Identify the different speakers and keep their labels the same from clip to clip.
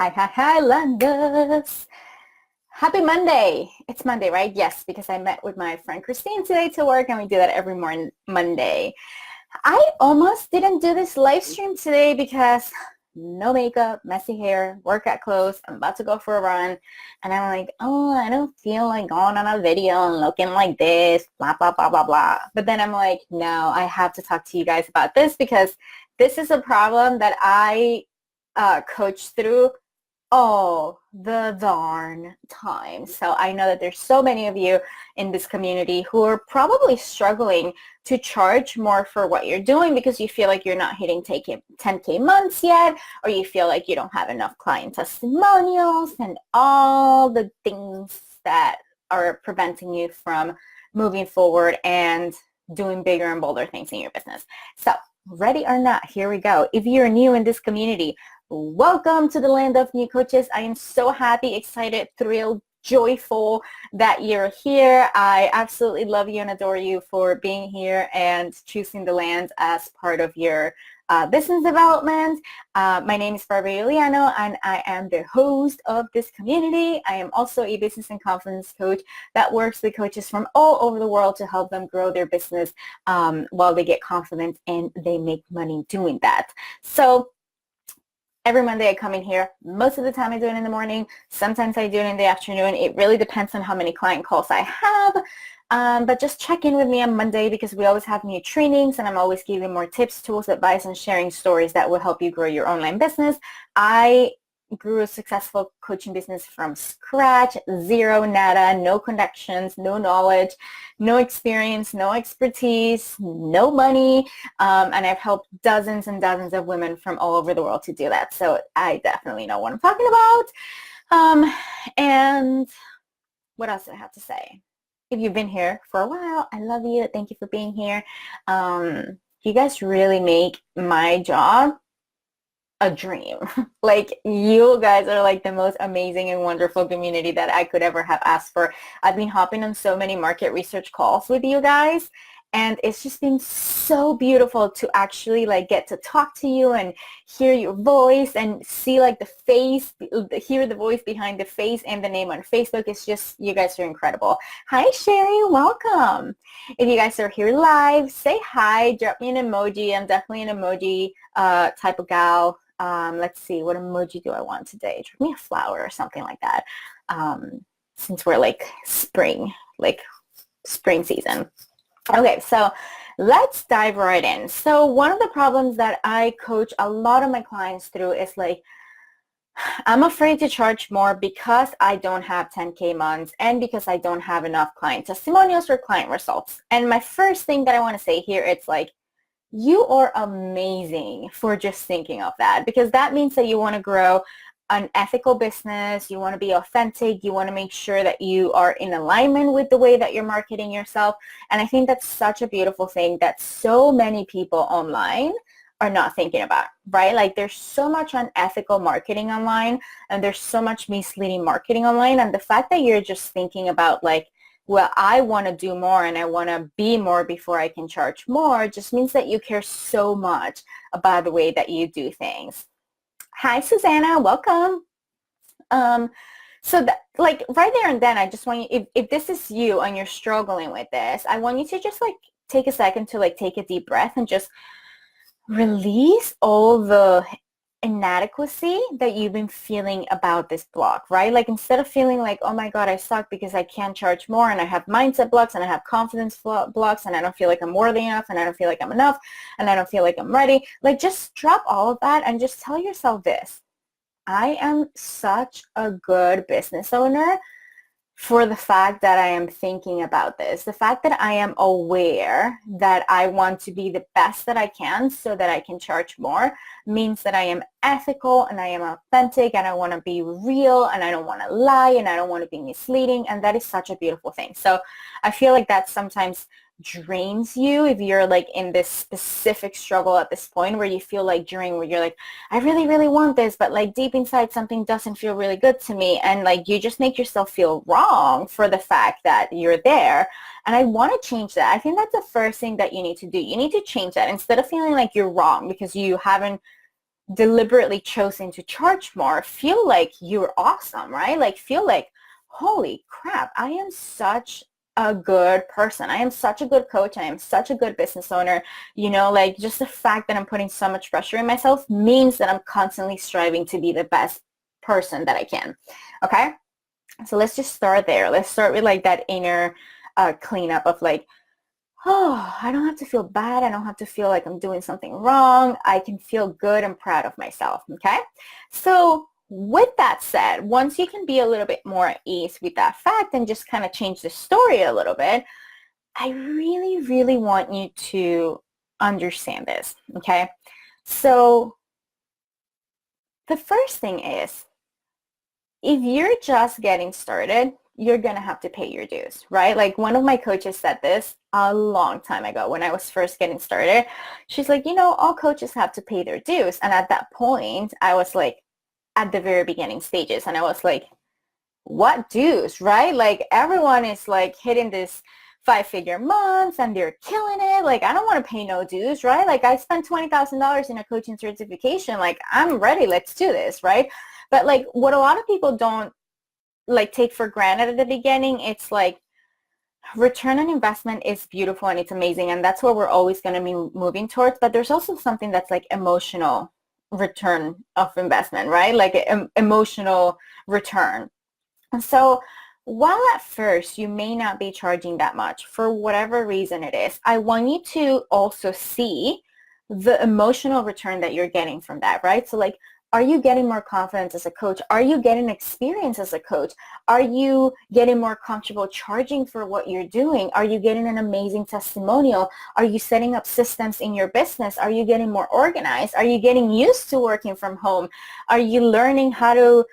Speaker 1: Hi, Landis. Happy Monday. It's Monday, right? Yes, because I met with my friend Christine today to work, and we do that every morning, Monday. I almost didn't do this live stream today because no makeup, messy hair, workout clothes. I'm about to go for a run. And I'm like, oh, I don't feel like going on a video and looking like this, blah, blah, blah, blah, blah. But then I'm like, no, I have to talk to you guys about this because this is a problem that I coach through all the darn time. So I know that there's so many of you in this community who are probably struggling to charge more for what you're doing because you feel like you're not hitting 10K months yet, or you feel like you don't have enough client testimonials and all the things that are preventing you from moving forward and doing bigger and bolder things in your business. So ready or not, here we go. If you're new in this community, welcome to the land of new coaches. I am so happy, excited, thrilled, joyful that you're here. I absolutely love you and adore you for being here and choosing the land as part of your business development. My name is Iuliano, and I am the host of this community. I am also a business and confidence coach that works with coaches from all over the world to help them grow their business while they get confidence and they make money doing that. So every Monday I come in here. Most of the time I do it in the morning. Sometimes I do it in the afternoon. It really depends on how many client calls I have. But just check in with me on Monday because we always have new trainings and I'm always giving more tips, tools, advice, and sharing stories that will help you grow your online business. I grew a successful coaching business from scratch, zero, nada, no connections, no knowledge, no experience, no expertise, no money, and I've helped dozens and dozens of women from all over the world to do that. So I definitely know what I'm talking about. And what else do I have to say? If you've been here for a while, I love you. Thank you for being here. You guys really make my job a dream. Like, you guys are like the most amazing and wonderful community that I could ever have asked for. I've been hopping on so many market research calls with you guys, and it's just been so beautiful to actually like get to talk to you and hear your voice and see like the face, hear the voice behind the face and the name on Facebook. It's just, you guys are incredible. Hi Sherry, welcome. If you guys are here live, say hi, drop me an emoji. I'm definitely an emoji type of gal. Let's see, what emoji do I want today? Drop me a flower or something like that. Since we're like spring season. Okay, so let's dive right in. So one of the problems that I coach a lot of my clients through is like, I'm afraid to charge more because I don't have 10K months and because I don't have enough client testimonials or client results. And my first thing that I want to say here, it's like, you are amazing for just thinking of that, because that means that you want to grow an ethical business, you want to be authentic, you want to make sure that you are in alignment with the way that you're marketing yourself. And I think that's such a beautiful thing that so many people online are not thinking about, right? Like, there's so much unethical marketing online and there's so much misleading marketing online. And the fact that you're just thinking about like, well, I want to do more and I want to be more before I can charge more, just means that you care so much about the way that you do things. Hi, Susanna. Welcome. So that, like, right there and then, I just want you, if this is you and you're struggling with this, I want you to just like take a second to like take a deep breath and just release all the inadequacy that you've been feeling about this block, right? Like, instead of feeling like, oh my God, I suck because I can't charge more and I have mindset blocks and I have confidence blocks and I don't feel like I'm worthy enough and I don't feel like I'm enough and I don't feel like I'm ready. Like, just drop all of that and just tell yourself this: I am such a good business owner for the fact that I am thinking about this, the fact that I am aware that I want to be the best that I can so that I can charge more, means that I am ethical and I am authentic and I want to be real and I don't want to lie and I don't want to be misleading. And that is such a beautiful thing. So I feel like that sometimes drains you if you're like in this specific struggle at this point where you feel like drained, where you're like, I really, really want this, but like deep inside something doesn't feel really good to me. And like, you just make yourself feel wrong for the fact that you're there. And I want to change that. I think that's the first thing that you need to do. You need to change that. Instead of feeling like you're wrong because you haven't deliberately chosen to charge more, feel like you're awesome, right? Like feel like, holy crap, I am such a good person. I am such a good coach. I am such a good business owner. You know, like just the fact that I'm putting so much pressure in myself means that I'm constantly striving to be the best person that I can. Okay. So let's just start there. Let's start with like that inner cleanup of like, oh, I don't have to feel bad. I don't have to feel like I'm doing something wrong. I can feel good and proud of myself, okay? So with that said, once you can be a little bit more at ease with that fact and just kind of change the story a little bit, I really, really want you to understand this, okay? So the first thing is, if you're just getting started, you're going to have to pay your dues, right? Like one of my coaches said this a long time ago when I was first getting started. She's like, you know, all coaches have to pay their dues. And at that point, I was like at the very beginning stages. And I was like, what dues, right? Like everyone is like hitting this 5-figure months and they're killing it. Like I don't want to pay no dues, right? Like I spent $20,000 in a coaching certification. Like I'm ready. Let's do this, right? But like what a lot of people don't like take for granted at the beginning, it's like return on investment is beautiful and it's amazing. And that's what we're always going to be moving towards. But there's also something that's like emotional return of investment, right? Like emotional return. And so while at first you may not be charging that much for whatever reason it is, I want you to also see the emotional return that you're getting from that, right? So like, are you getting more confidence as a coach? Are you getting experience as a coach? Are you getting more comfortable charging for what you're doing? Are you getting an amazing testimonial? Are you setting up systems in your business? Are you getting more organized? Are you getting used to working from home? Are you learning how to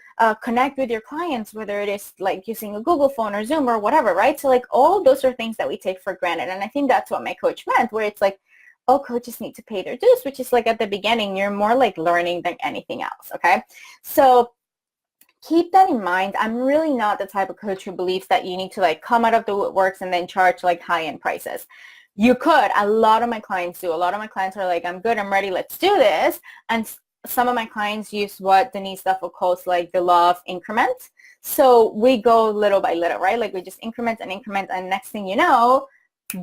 Speaker 1: connect with your clients, whether it is like using a Google phone or Zoom or whatever, right? So like all those are things that we take for granted. And I think that's what my coach meant, where it's like, all coaches need to pay their dues, which is like at the beginning, you're more like learning than anything else, okay? So keep that in mind. I'm really not the type of coach who believes that you need to like come out of the woodworks and then charge like high-end prices. You could. A lot of my clients do. A lot of my clients are like, I'm good, I'm ready, let's do this. And some of my clients use what Denise Duffel calls like the law of increment. So we go little by little, right? Like we just increment, and next thing you know,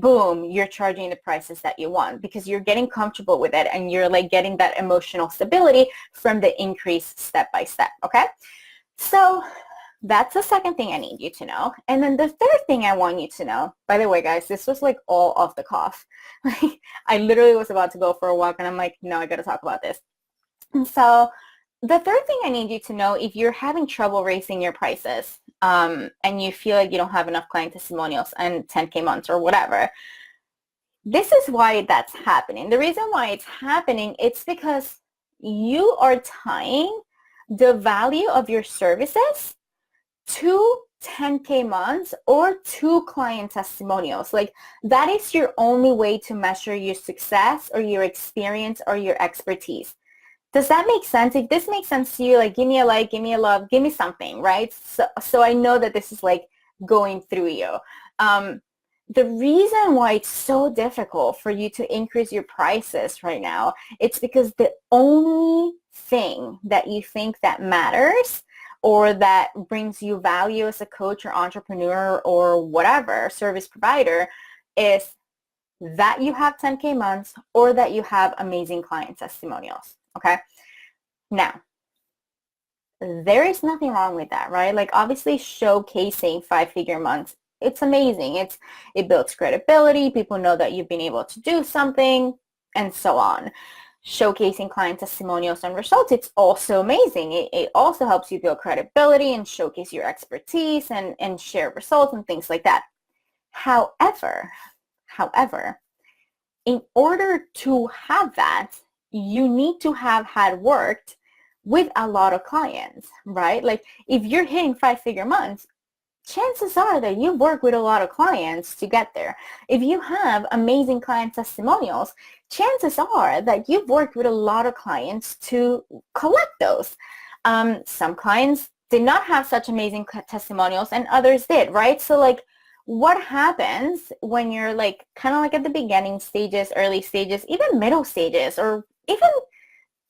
Speaker 1: boom, you're charging the prices that you want because you're getting comfortable with it and you're like getting that emotional stability from the increase step by step, okay? So that's the second thing I need you to know. And then the third thing I want you to know, by the way, guys, this was like all off the cuff. Like I literally was about to go for a walk and I'm like, no, I got to talk about this. And so the third thing I need you to know, if you're having trouble raising your prices and you feel like you don't have enough client testimonials and 10K months or whatever, this is why that's happening. The reason why it's happening, it's because you are tying the value of your services to 10K months or to client testimonials. Like that is your only way to measure your success or your experience or your expertise. Does that make sense? If this makes sense to you, like give me a like, give me a love, give me something, right? So I know that this is like going through you. The reason why it's so difficult for you to increase your prices right now, it's because the only thing that you think that matters or that brings you value as a coach or entrepreneur or whatever service provider is that you have 10K months or that you have amazing client testimonials. Okay. Now, there is nothing wrong with that, right? Like obviously showcasing 5-figure months, it's amazing. It builds credibility. People know that you've been able to do something and so on. Showcasing client testimonials and results, it's also amazing. It also helps you build credibility and showcase your expertise and share results and things like that. However, in order to have that, you need to have had worked with a lot of clients, right? Like if you're hitting 5-figure months, chances are that you've worked with a lot of clients to get there. If you have amazing client testimonials, chances are that you've worked with a lot of clients to collect those. Some clients did not have such amazing testimonials and others did, right? So like what happens when you're like kind of like at the beginning stages, early stages, even middle stages, or even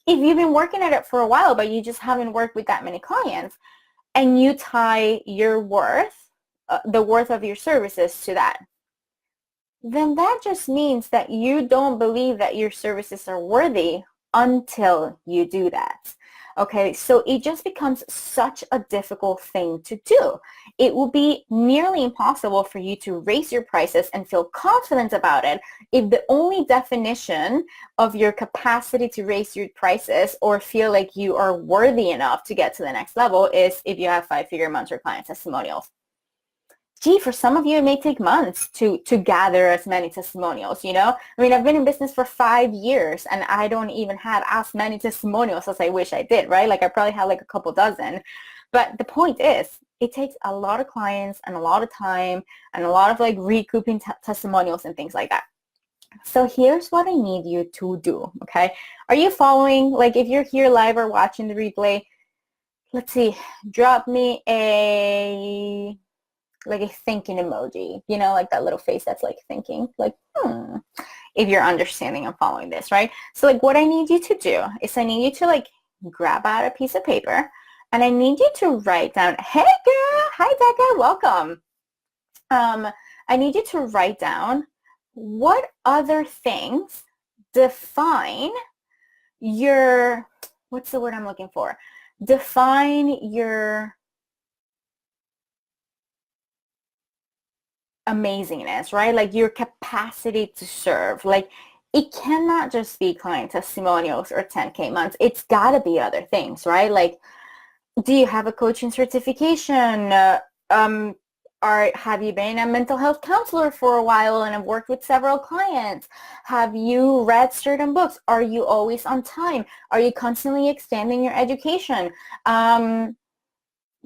Speaker 1: if you've been working at it for a while, but you just haven't worked with that many clients, and you tie your worth, the worth of your services to that, then that just means that you don't believe that your services are worthy until you do that. Okay, so it just becomes such a difficult thing to do. It will be nearly impossible for you to raise your prices and feel confident about it if the only definition of your capacity to raise your prices or feel like you are worthy enough to get to the next level is if you have 5-figure months or client testimonials. Gee, for some of you, it may take months to gather as many testimonials, you know? I mean, I've been in business for 5 years and I don't even have as many testimonials as I wish I did, right? Like I probably have like a couple dozen. But the point is, it takes a lot of clients and a lot of time and a lot of like recouping testimonials and things like that. So here's what I need you to do, okay? Are you following? Like if you're here live or watching the replay, let's see, drop me a thinking emoji, you know, like that little face that's like thinking, like, if you're understanding and following this, right? So like what I need you to do is I need you to like grab out a piece of paper and I need you to write down, hey girl, hi Becca, welcome. I need you to write down what other things define your, what's the word I'm looking for? Define your amazingness, right? Like your capacity to serve. Like it cannot just be client testimonials or 10K months. It's got to be other things, right? Like, do you have a coaching certification? Have you been a mental health counselor for a while and have worked with several clients? Have you read certain books? Are you always on time? Are you constantly expanding your education?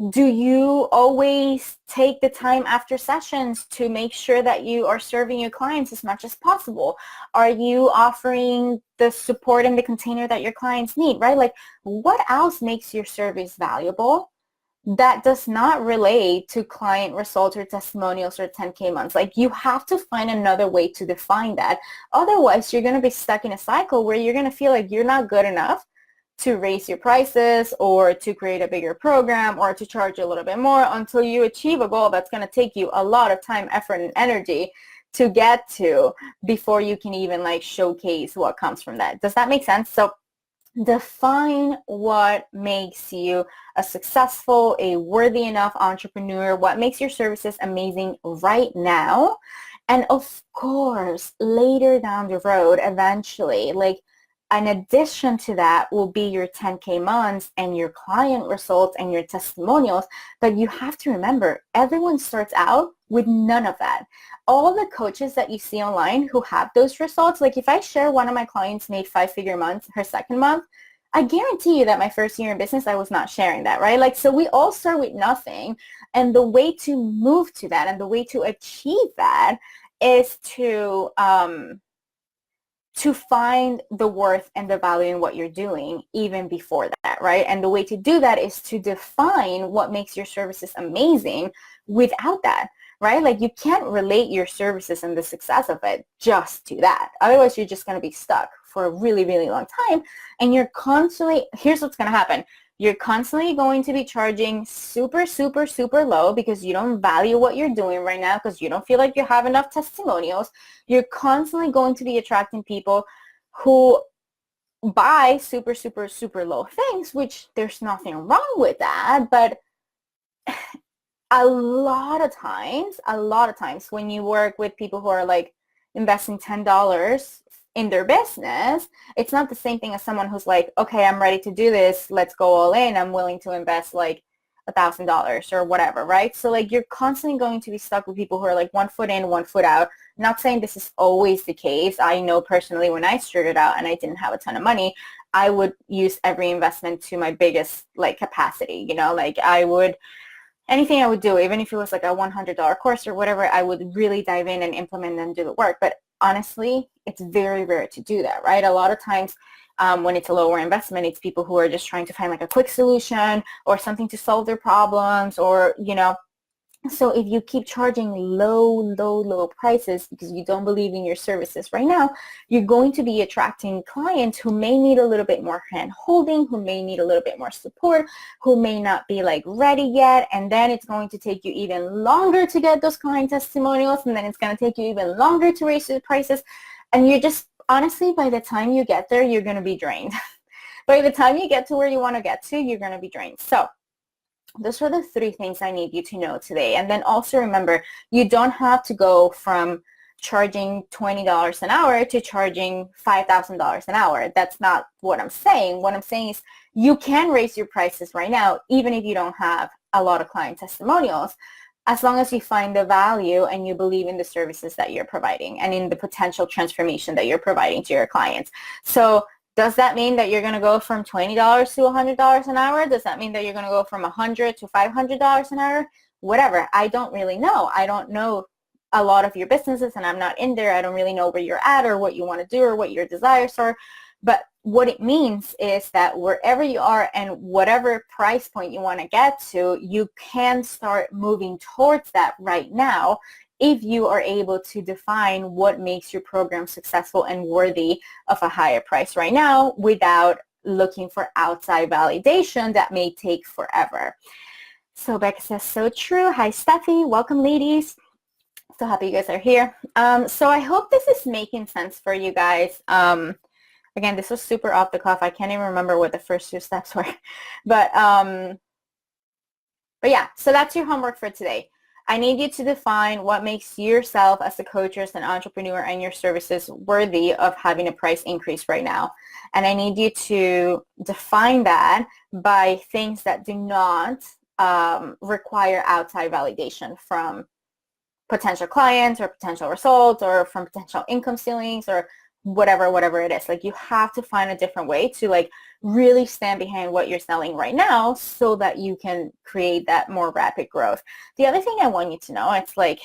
Speaker 1: Do you always take the time after sessions to make sure that you are serving your clients as much as possible? Are you offering the support and the container that your clients need, right? Like what else makes your service valuable that does not relate to client results or testimonials or 10K months? Like you have to find another way to define that. Otherwise, you're going to be stuck in a cycle where you're going to feel like you're not good enough to raise your prices or to create a bigger program or to charge a little bit more until you achieve a goal that's going to take you a lot of time, effort, and energy to get to before you can even like showcase what comes from that. Does that make sense? So define what makes you a successful, a worthy enough entrepreneur, what makes your services amazing right now. And of course, later down the road, eventually, like in addition to that will be your 10K months and your client results and your testimonials. But you have to remember, everyone starts out with none of that. All the coaches that you see online who have those results, like if I share one of my clients made 5-figure months her second month, I guarantee you that my first year in business, I was not sharing that, right? Like, so we all start with nothing. And the way to move to that and the way to achieve that is to find the worth and the value in what you're doing even before that, right? And the way to do that is to define what makes your services amazing without that, right? Like you can't relate your services and the success of it just to that. Otherwise, you're just going to be stuck for a really, really long time. And you're constantly, here's what's going to happen. You're constantly going to be charging super, super, super low because you don't value what you're doing right now because you don't feel like you have enough testimonials. You're constantly going to be attracting people who buy super, super, super low things, which there's nothing wrong with that. But a lot of times when you work with people who are like investing $10 in their business, it's not the same thing as someone who's like, okay, I'm ready to do this. Let's go all in. I'm willing to invest like $1,000 or whatever, right? So like you're constantly going to be stuck with people who are like 1 foot in, 1 foot out. Not saying this is always the case. I know personally when I started out and I didn't have a ton of money, I would use every investment to my biggest like capacity, you know, like anything I would do, even if it was like a $100 course or whatever, I would really dive in and implement and do the work. But honestly, it's very rare to do that, right? A lot of times when it's a lower investment, it's people who are just trying to find like a quick solution or something to solve their problems or, you know, So if you keep charging low prices because you don't believe in your services right now, you're going to be attracting clients who may need a little bit more hand holding, who may need a little bit more support, who may not be like ready yet. And then it's going to take you even longer to get those client testimonials. And then it's going to take you even longer to raise your prices. And you're just, honestly, by the time you get there, you're going to be drained. By the time you get to where you want to get to, you're going to be drained. So those are the 3 things I need you to know today. And then also remember, you don't have to go from charging $20 an hour to charging $5,000 an hour. That's not what I'm saying. What I'm saying is you can raise your prices right now, even if you don't have a lot of client testimonials, as long as you find the value and you believe in the services that you're providing and in the potential transformation that you're providing to your clients. So does that mean that you're going to go from $20 to $100 an hour? Does that mean that you're going to go from $100 to $500 an hour? Whatever. I don't really know. I don't know a lot of your businesses, and I'm not in there. I don't really know where you're at or what you want to do or what your desires are. But what it means is that wherever you are and whatever price point you want to get to, you can start moving towards that right now if you are able to define what makes your program successful and worthy of a higher price right now without looking for outside validation that may take forever. So Becca says, so true. Hi, Steffi. Welcome, ladies. So happy you guys are here. So I hope this is making sense for you guys. Again, this was super off the cuff. I can't even remember what the first 2 steps were. But yeah, so that's your homework for today. I need you to define what makes yourself as a coach or as an entrepreneur and your services worthy of having a price increase right now. And I need you to define that by things that do not require outside validation from potential clients or potential results or from potential income ceilings or whatever it is. Like, you have to find a different way to like really stand behind what you're selling right now so that you can create that more rapid growth. The other thing I want you to know, it's like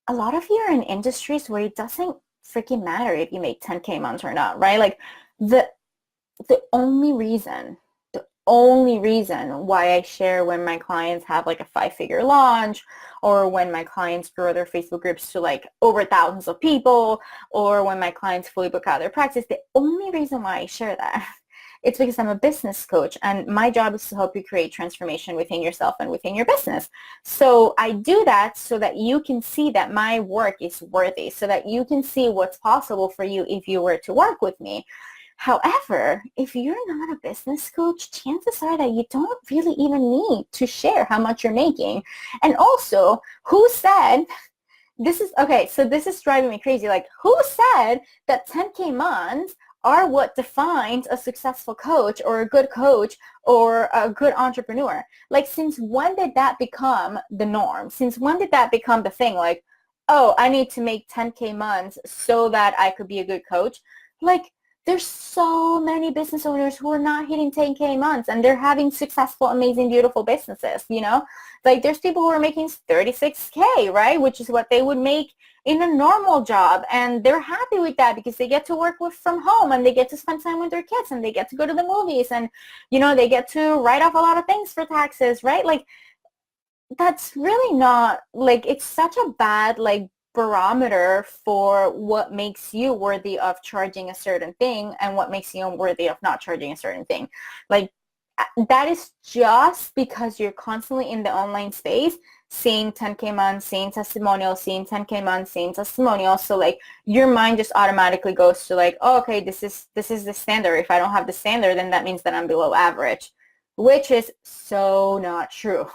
Speaker 1: a lot of you are in industries where it doesn't freaking matter if you make 10K months or not, right? Like the only reason why I share when my clients have like a 5-figure launch, or when my clients grow their Facebook groups to like over thousands of people, or when my clients fully book out their practice, the only reason why I share that, it's because I'm a business coach and my job is to help you create transformation within yourself and within your business. So I do that so that you can see that my work is worthy, so that you can see what's possible for you if you were to work with me. However, if you're not a business coach, chances are that you don't really even need to share how much you're making. And also, who said, this is, okay, so this is driving me crazy. Like, who said that 10K months are what defines a successful coach or a good coach or a good entrepreneur? Like, since when did that become the norm? Since when did that become the thing? Like, oh, I need to make 10K months so that I could be a good coach. Like, there's so many business owners who are not hitting 10K months and they're having successful, amazing, beautiful businesses, you know? Like, there's people who are making 36K, right? Which is what they would make in a normal job. And they're happy with that because they get to work from home and they get to spend time with their kids and they get to go to the movies and, you know, they get to write off a lot of things for taxes, right? Like, that's really not, like, it's such a bad, like, barometer for what makes you worthy of charging a certain thing and what makes you unworthy of not charging a certain thing. Like, that is just because you're constantly in the online space seeing 10K months, seeing testimonials, seeing 10K months, seeing testimonials. So like your mind just automatically goes to like, oh, okay, this is the standard. If I don't have the standard, then that means that I'm below average, which is so not true,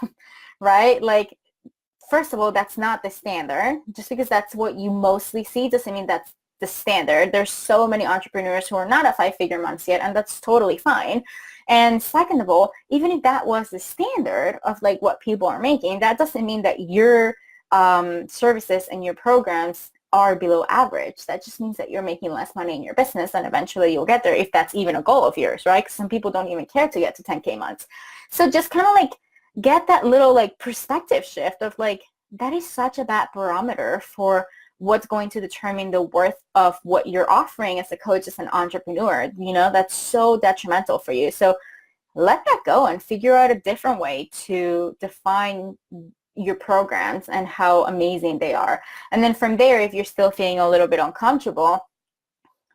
Speaker 1: right? Like, first of all, that's not the standard. Just because that's what you mostly see doesn't mean that's the standard. There's so many entrepreneurs who are not at 5-figure months yet, and that's totally fine. And second of all, even if that was the standard of like what people are making, that doesn't mean that your services and your programs are below average. That just means that you're making less money in your business, and eventually you'll get there if that's even a goal of yours, right? Because some people don't even care to get to 10K months. So just kind of like get that little like perspective shift of like, that is such a bad barometer for what's going to determine the worth of what you're offering as a coach, as an entrepreneur. You know, that's so detrimental for you. So let that go and figure out a different way to define your programs and how amazing they are. And then from there, if you're still feeling a little bit uncomfortable,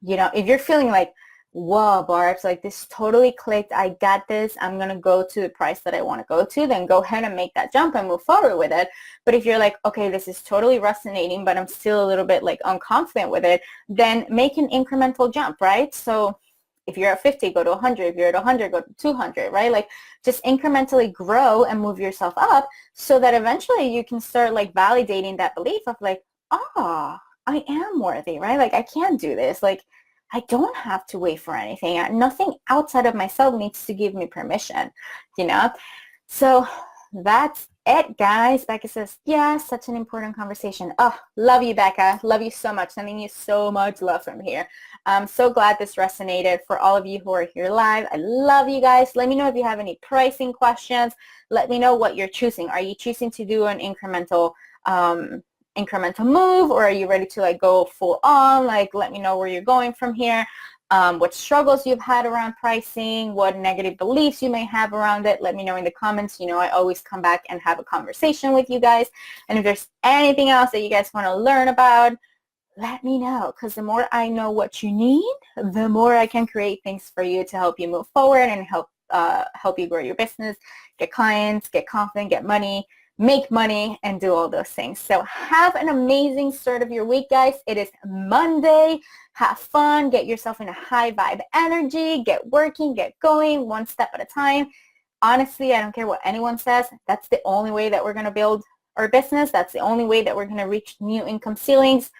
Speaker 1: if you're feeling like, whoa, Barbs, like this totally clicked, I got this, I'm going to go to the price that I want to go to, then go ahead and make that jump and move forward with it. But if you're like, okay, this is totally resonating, but I'm still a little bit like unconfident with it, then make an incremental jump, right? So if you're at 50, go to 100. If you're at 100, go to 200, right? Like just incrementally grow and move yourself up so that eventually you can start like validating that belief of like, I am worthy, right? Like I can do this. Like I don't have to wait for anything. Nothing outside of myself needs to give me permission, So that's it, guys. Becca says, yeah, such an important conversation. Oh, love you, Becca. Love you so much. Sending you so much love from here. I'm so glad this resonated for all of you who are here live. I love you guys. Let me know if you have any pricing questions. Let me know what you're choosing. Are you choosing to do an incremental move, or are you ready to like go full on? Like let me know where you're going from here, what struggles you've had around pricing, what negative beliefs you may have around it. Let me know in the comments. I always come back and have a conversation with you guys, and if there's anything else that you guys want to learn about, let me know, because the more I know what you need, the more I can create things for you to help you move forward and help you grow your business, get clients, get confident, get money, make money, and do all those things. So have an amazing start of your week, guys. It is Monday. Have fun. Get yourself in a high vibe energy. Get working. Get going one step at a time. Honestly, I don't care what anyone says. That's the only way that we're going to build our business. That's the only way that we're going to reach new income ceilings.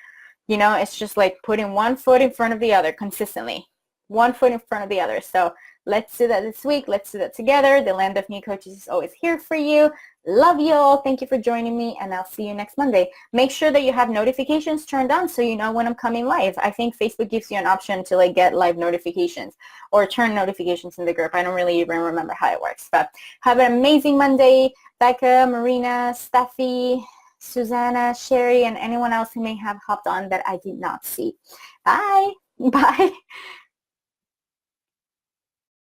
Speaker 1: It's just like putting one foot in front of the other consistently. One foot in front of the other. So let's do that this week. Let's do that together. The Land of New Coaches is always here for you. Love you all. Thank you for joining me, and I'll see you next Monday. Make sure that you have notifications turned on so you know when I'm coming live. I think Facebook gives you an option to like get live notifications or turn notifications in the group. I don't really even remember how it works, but have an amazing Monday. Becca, Marina, Steffi, Susanna, Sherry, and anyone else who may have hopped on that I did not see. Bye. Bye.